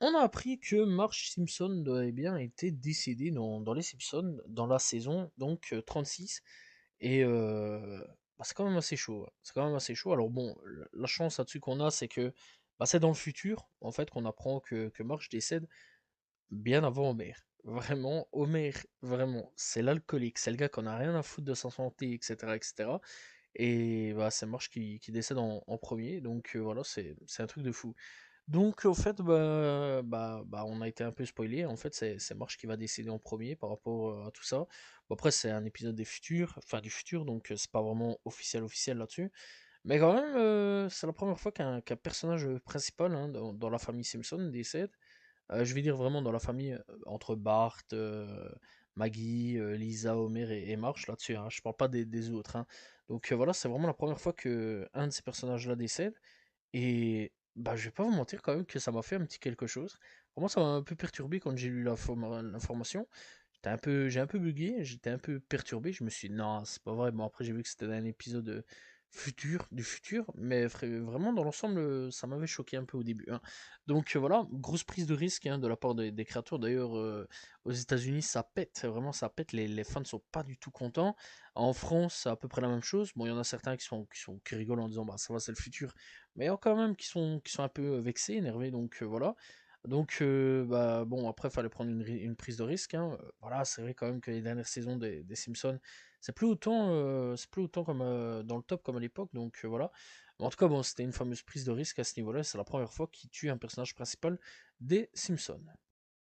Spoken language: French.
On a appris que Marge Simpson avait bien été décédé dans les Simpsons, dans la saison, donc 36. Et bah, c'est quand même assez chaud, ouais. C'est quand même assez chaud. Alors bon, la chance là-dessus qu'on a, c'est que bah, c'est dans le futur, en fait, qu'on apprend que Marge décède bien avant Homer. Vraiment, Homer, vraiment, c'est l'alcoolique, c'est le gars qu'on a rien à foutre de sa santé, etc., etc. Et bah, c'est Marge qui décède en premier, donc voilà, c'est un truc de fou. Donc, au fait, on a été un peu spoilé. En fait, c'est Marge qui va décéder en premier par rapport à tout ça. Bon, après, c'est un épisode des futurs, enfin du futur, donc c'est pas vraiment officiel là-dessus. Mais quand même, c'est la première fois qu'un personnage principal hein, dans la famille Simpson décède. Je vais dire vraiment dans la famille entre Bart, Maggie, Lisa, Homer et Marge là-dessus. Hein. Je parle pas des autres. Hein. Donc voilà, c'est vraiment la première fois que un de ces personnages-là décède. Et bah, je vais pas vous mentir quand même que ça m'a fait un petit quelque chose. Vraiment, ça m'a un peu perturbé quand j'ai lu l'information. J'ai un peu bugué, j'étais un peu perturbé. Je me suis dit, non, c'est pas vrai. Bon, après, j'ai vu que c'était un épisode du futur, mais vraiment, dans l'ensemble, ça m'avait choqué un peu au début. Hein. Donc voilà, grosse prise de risque hein, de la part des créateurs. D'ailleurs, aux États-Unis, ça pète, vraiment, ça pète. Les fans ne sont pas du tout contents. En France, c'est à peu près la même chose. Bon, il y en a certains qui rigolent en disant, bah ça va, c'est le futur. Mais il y en a quand même qui sont un peu vexés, énervés, donc voilà. Donc, bah, bon, après, il fallait prendre une prise de risque. Hein. Voilà, c'est vrai quand même que les dernières saisons des Simpsons, c'est plus autant comme dans le top comme à l'époque. Donc, voilà. Mais en tout cas, bon, c'était une fameuse prise de risque à ce niveau-là. C'est la première fois qu'il tue un personnage principal des Simpsons.